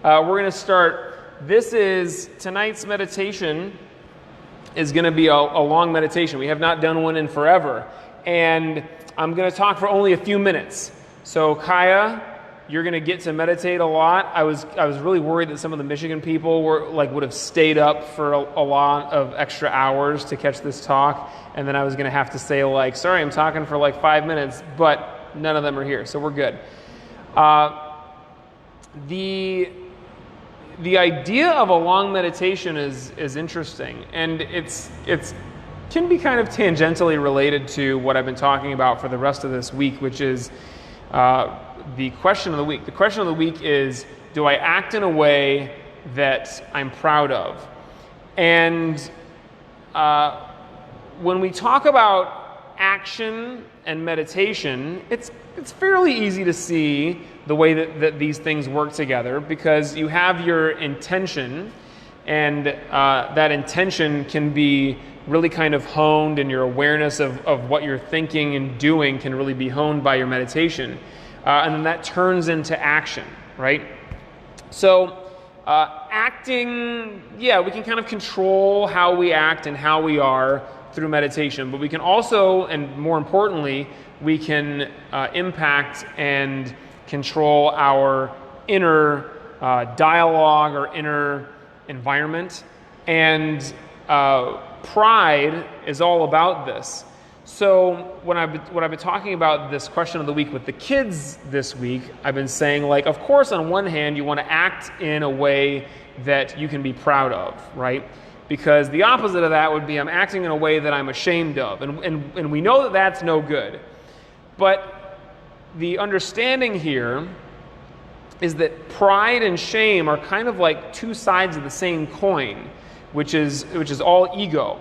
We're going to start. Tonight's meditation is going to be a long meditation. We have not done one in forever. And I'm going to talk for only a few minutes. So Kaya, you're going to get to meditate a lot. I was really worried that some of the Michigan people would have stayed up for a lot of extra hours to catch this talk. And then I was going to have to say sorry, I'm talking for 5 minutes, but none of them are here. So we're good. The idea of a long meditation is interesting, and it can be kind of tangentially related to what I've been talking about for the rest of this week, which is the question of the week. The question of the week is, do I act in a way that I'm proud of? And when we talk about action and meditation, it's fairly easy to see the way that these things work together, because you have your intention, and that intention can be really kind of honed, and your awareness of what you're thinking and doing can really be honed by your meditation. And then that turns into action, right? So acting, we can kind of control how we act and how we are through meditation, but we can also, and more importantly, we can impact and control our inner dialogue or inner environment. And pride is all about this. So when I've been talking about this question of the week with the kids this week, I've been saying, of course, on one hand, you want to act in a way that you can be proud of, right? Because the opposite of that would be I'm acting in a way that I'm ashamed of. And we know that that's no good. But the understanding here is that pride and shame are kind of like two sides of the same coin, which is all ego.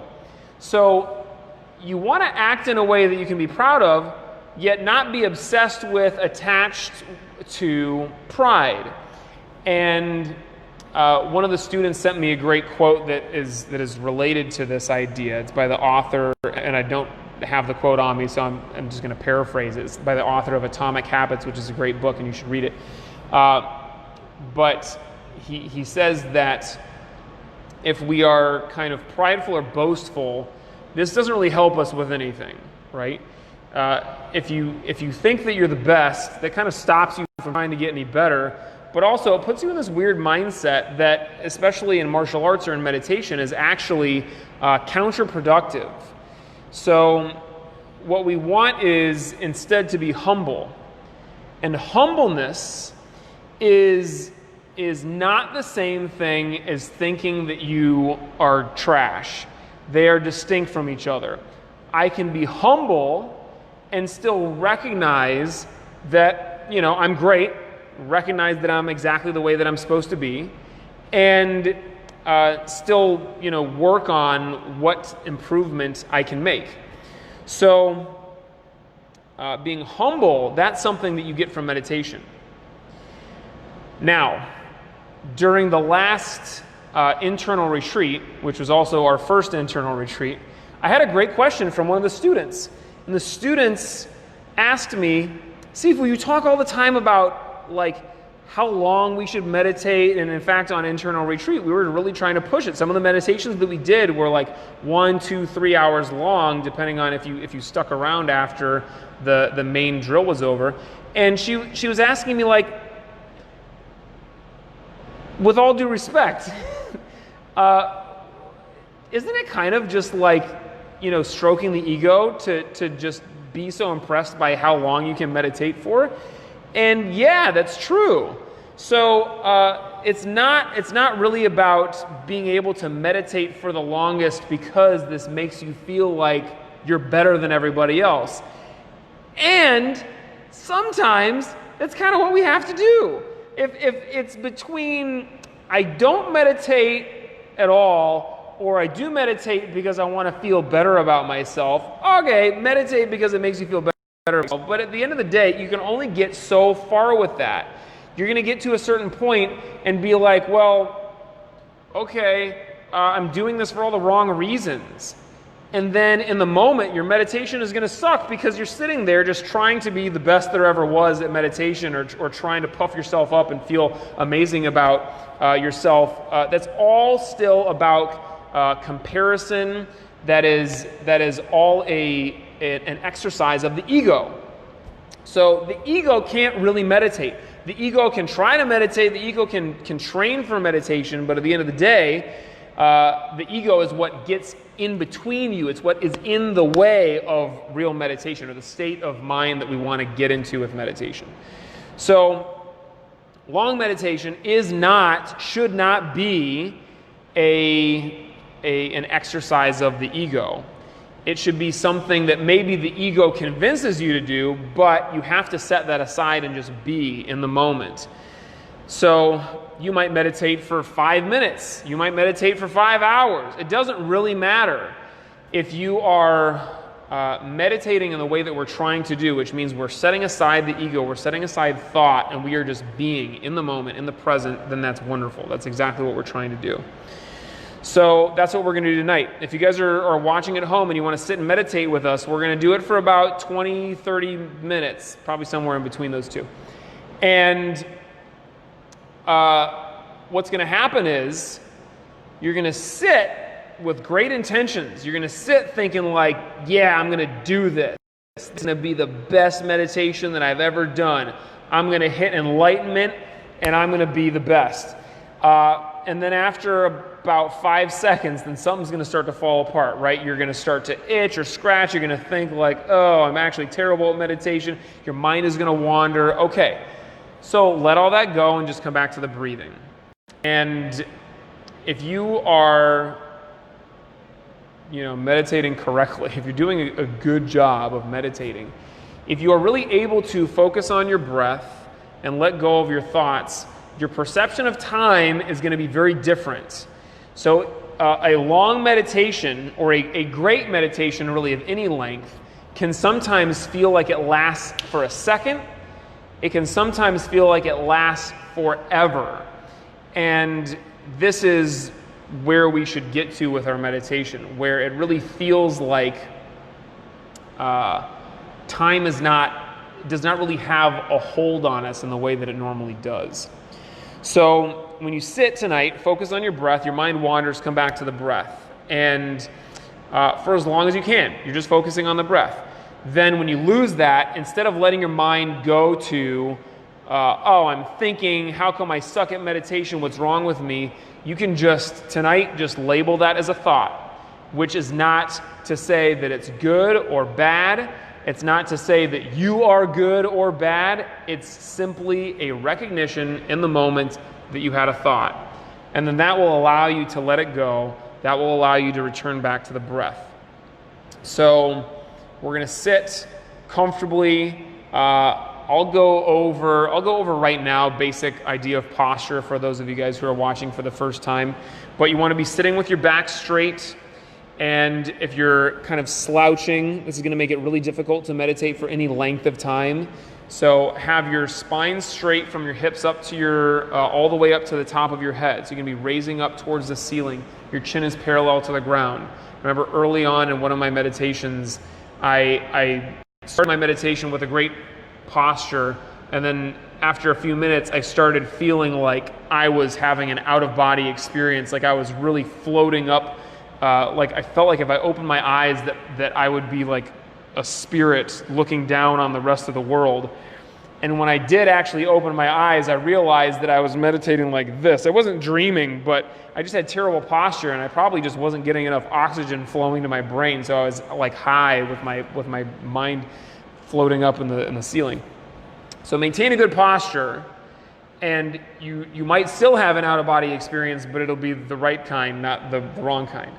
So you want to act in a way that you can be proud of, yet not be obsessed with, attached to pride. And one of the students sent me a great quote that is related to this idea. It's by the author, and I don't have the quote on me, so I'm just going to paraphrase it. It's by the author of Atomic Habits, which is a great book, and you should read it. But he says that if we are kind of prideful or boastful, this doesn't really help us with anything, right? If you think that you're the best, that kind of stops you from trying to get any better. But also, it puts you in this weird mindset that, especially in martial arts or in meditation, is actually counterproductive. So what we want is instead to be humble. And humbleness is not the same thing as thinking that you are trash. They are distinct from each other. I can be humble and still recognize that, I'm great, recognize that I'm exactly the way that I'm supposed to be, and still, work on what improvement I can make. So being humble, that's something that you get from meditation. Now, during the last internal retreat, which was also our first internal retreat, I had a great question from one of the students. And the students asked me, Sifu, you talk all the time about how long we should meditate, and in fact on internal retreat we were really trying to push it. Some of the meditations that we did were 1, 2, 3 hours long, depending on if you stuck around after the main drill was over. And she was asking me, with all due respect, isn't it kind of just stroking the ego to just be so impressed by how long you can meditate for? And yeah, that's true. So it's not really about being able to meditate for the longest because this makes you feel like you're better than everybody else. And sometimes that's kind of what we have to do. If it's between I don't meditate at all, or I do meditate because I want to feel better about myself, okay, meditate because it makes you feel better. But at the end of the day, you can only get so far with that. You're going to get to a certain point and be like, well, okay, I'm doing this for all the wrong reasons. And then in the moment, your meditation is going to suck because you're sitting there just trying to be the best there ever was at meditation, or trying to puff yourself up and feel amazing about yourself. That's all still about comparison. That is all an exercise of the ego. So the ego can't really meditate. The ego can try to meditate. The ego can train for meditation, but at the end of the day, the ego is what gets in between you. It's what is in the way of real meditation, or the state of mind that we want to get into with meditation. So long meditation should not be an exercise of the ego. It should be something that maybe the ego convinces you to do, but you have to set that aside and just be in the moment. So you might meditate for 5 minutes. You might meditate for 5 hours. It doesn't really matter. If you are meditating in the way that we're trying to do, which means we're setting aside the ego, we're setting aside thought, and we are just being in the moment, in the present, then that's wonderful. That's exactly what we're trying to do. So that's what we're going to do tonight. If you guys are watching at home and you want to sit and meditate with us, we're going to do it for about 20, 30 minutes, probably somewhere in between those two. And what's going to happen is you're going to sit with great intentions. You're going to sit thinking like, yeah, I'm going to do this. This is going to be the best meditation that I've ever done. I'm going to hit enlightenment and I'm going to be the best. And then after about 5 seconds, then something's going to start to fall apart, right? You're going to start to itch or scratch. You're going to think like, oh, I'm actually terrible at meditation. Your mind is going to wander. Okay, so let all that go and just come back to the breathing. And if you are, meditating correctly, if you're doing a good job of meditating, if you are really able to focus on your breath and let go of your thoughts, your perception of time is going to be very different. So a long meditation, or a great meditation really of any length, can sometimes feel like it lasts for a second. It can sometimes feel like it lasts forever. And this is where we should get to with our meditation, where it really feels like time does not really have a hold on us in the way that it normally does. So when you sit tonight, focus on your breath. Your mind wanders, come back to the breath. And for as long as you can, you're just focusing on the breath. Then when you lose that, instead of letting your mind go to, I'm thinking, how come I suck at meditation? What's wrong with me? You can just label that as a thought, which is not to say that it's good or bad. It's not to say that you are good or bad. It's simply a recognition in the moment that you had a thought. And then that will allow you to let it go. That will allow you to return back to the breath. So we're going to sit comfortably. I'll go over right now basic idea of posture for those of you guys who are watching for the first time. But you want to be sitting with your back straight. And if you're kind of slouching, this is going to make it really difficult to meditate for any length of time. So have your spine straight from your hips up to your, all the way up to the top of your head. So you're going to be raising up towards the ceiling. Your chin is parallel to the ground. Remember early on in one of my meditations, I started my meditation with a great posture. And then after a few minutes, I started feeling like I was having an out-of-body experience, like I was really floating up. Like I felt like if I opened my eyes that I would be like a spirit looking down on the rest of the world. And when I did actually open my eyes, I realized that I was meditating like this. I wasn't dreaming, but I just had terrible posture, and I probably just wasn't getting enough oxygen flowing to my brain. So I was like high with my mind floating up in the ceiling. So maintain a good posture, and you might still have an out-of-body experience, but it'll be the right kind, not the wrong kind.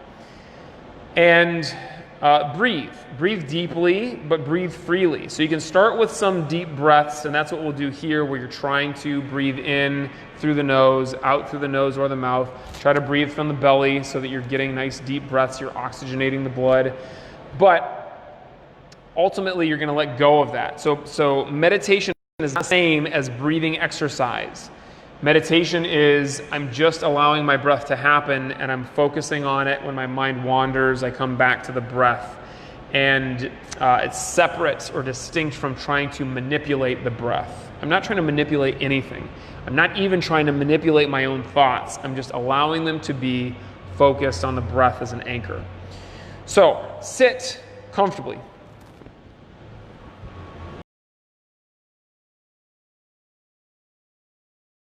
And breathe deeply, but breathe freely. So you can start with some deep breaths, and that's what we'll do here, where you're trying to breathe in through the nose, out through the nose or the mouth. Try to breathe from the belly so that you're getting nice deep breaths, you're oxygenating the blood. But ultimately, you're going to let go of that. So meditation is not the same as breathing exercise. Meditation is I'm just allowing my breath to happen and I'm focusing on it. When my mind wanders, I come back to the breath. And it's separate or distinct from trying to manipulate the breath. I'm not trying to manipulate anything. I'm not even trying to manipulate my own thoughts. I'm just allowing them to be focused on the breath as an anchor. So sit comfortably.